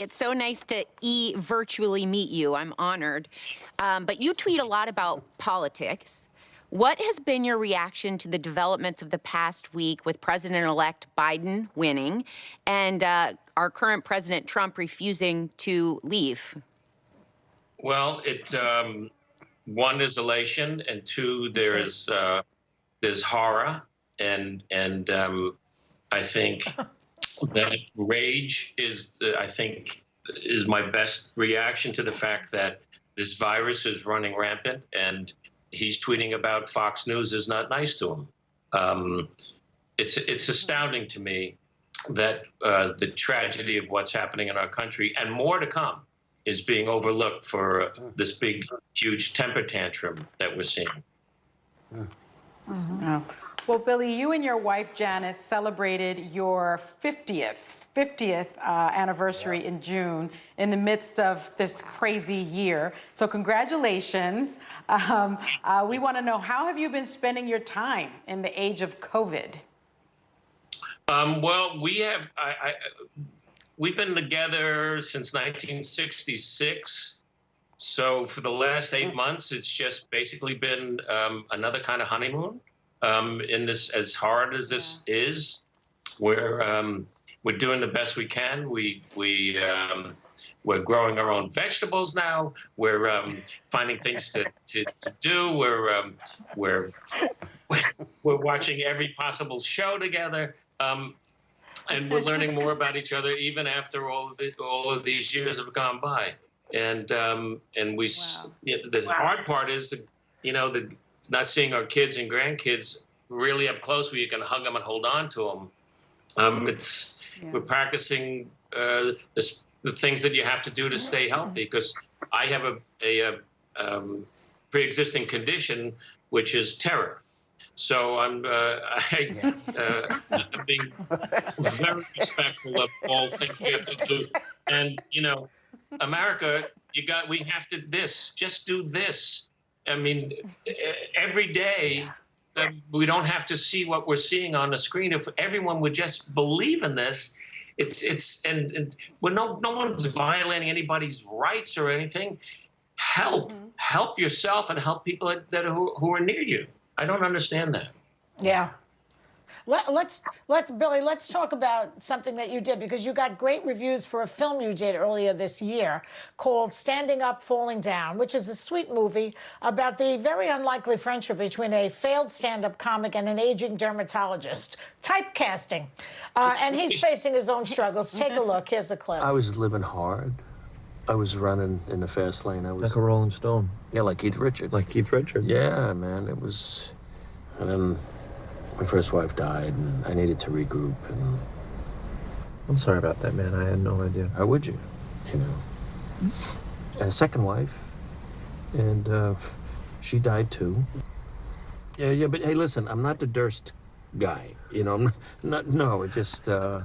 It's so nice to virtually meet you. I'm honored. But you tweet a lot about politics. What has been your reaction to the developments of the past week with President-elect Biden winning and our current President Trump refusing to leave? Well, one is elation, and two, there's horror, and I think that rage is my best reaction to the fact that this virus is running rampant, and he's tweeting about Fox News is not nice to him. It's astounding to me that the tragedy of what's happening in our country, and more to come, is being overlooked for this big, huge temper tantrum that we're seeing. Mm-hmm. Oh. Well, Billy, you and your wife, Janice, celebrated your 50th anniversary in June in the midst of this crazy year. So congratulations. We want to know, how have you been spending your time in the age of COVID? Well, we've been together since 1966. So for the last 8 months, it's just basically been another kind of honeymoon. In this, as hard as this is, we're doing the best we can. We're growing our own vegetables now. We're finding things to do. We're watching every possible show together. And we're learning more about each other even after all of these years have gone by. And the hard part is, not seeing our kids and grandkids really up close where you can hug them and hold on to them. We're practicing the things that you have to do to stay healthy, because I have a pre-existing condition, which is terror. So I'm being very respectful of all things you have to do. And, America, we have to just do this. I mean, every day, we don't have to see what we're seeing on the screen. If everyone would just believe in this, and when no one's violating anybody's rights or anything. Help yourself and help people who are near you. I don't understand that. Yeah. Billy, let's talk about something that you did, because you got great reviews for a film you did earlier this year called Standing Up, Falling Down, which is a sweet movie about the very unlikely friendship between a failed stand-up comic and an aging dermatologist. Typecasting. And he's facing his own struggles. Take a look. Here's a clip. I was living hard. I was running in the fast lane. I was like a Rolling Stone. Yeah, like Keith Richards. Like Keith Richards. Yeah, man. It was, and then my first wife died, and I needed to regroup. And I'm sorry about that, man. I had no idea. How would you? And a second wife, and she died too. Yeah. But hey, listen, I'm not the Durst guy. I'm not. No, it just they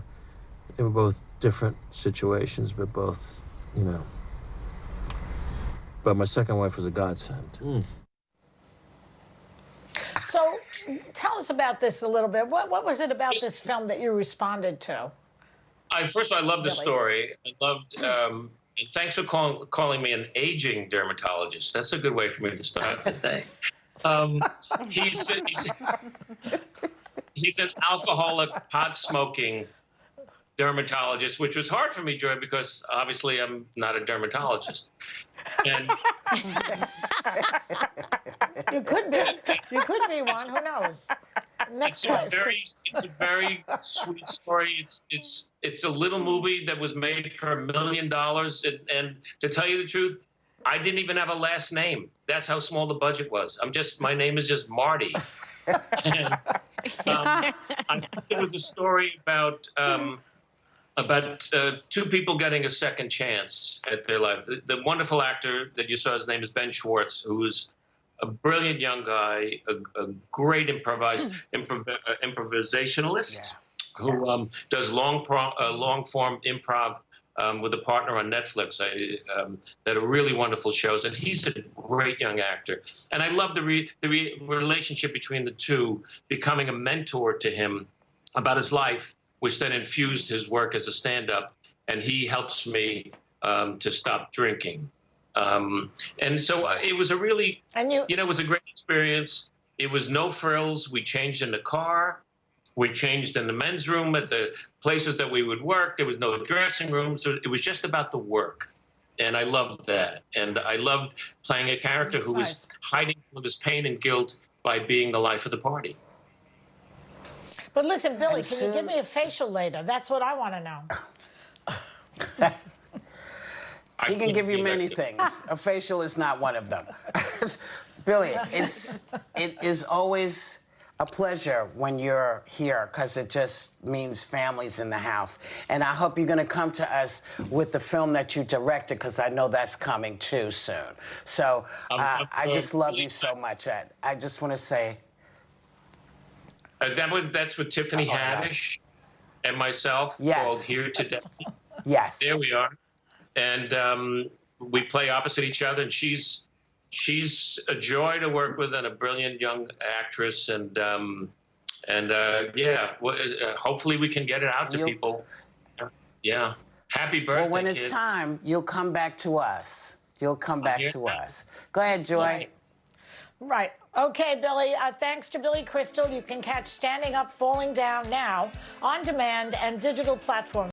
were both different situations, but both. But my second wife was a godsend. So tell us about this a little bit. What was it about this film that you responded to? First of all, I loved the story. I loved, and thanks for calling me an aging dermatologist. That's a good way for me to start the day. He's an alcoholic, pot-smoking dermatologist, which was hard for me, Joy, because obviously I'm not a dermatologist. And you could be one. Who knows? Next life. It's a very sweet story. It's a little movie that was made for $1 million, and to tell you the truth, I didn't even have a last name. That's how small the budget was. My name is just Marty. And, it was a story about two people getting a second chance at their life. The wonderful actor that you saw, his name is Ben Schwartz, who's a brilliant young guy, a great improvisationalist, who does long-form improv with a partner on Netflix that are really wonderful shows. And he's a great young actor. And I love the relationship between the two, becoming a mentor to him about his life, which then infused his work as a stand-up and he helps me to stop drinking. And so it was a really, And it was a great experience. It was no frills. We changed in the car. We changed in the men's room at the places that we would work. There was no dressing room. So it was just about the work. And I loved that. And I loved playing a character who was hiding all this pain and guilt by being the life of the party. But listen, Billy, can you give me a facial later? That's what I want to know. He can give you many things. A facial is not one of them. Billy, it is always a pleasure when you're here because it just means family's in the house. And I hope you're going to come to us with the film that you directed because I know that's coming too soon. So I just love you so much. I just want to say. That's with Tiffany Haddish and myself called Here Today. Yes. There we are. And we play opposite each other, and she's a joy to work with and a brilliant young actress. And hopefully we can get it out to people. Yeah. Happy birthday, Well, when it's kid. time, you'll come back to us. You'll come back to us. Go ahead, Joy. Right. Okay, Billy. Thanks to Billy Crystal. You can catch Standing Up, Falling Down now on demand and digital platforms.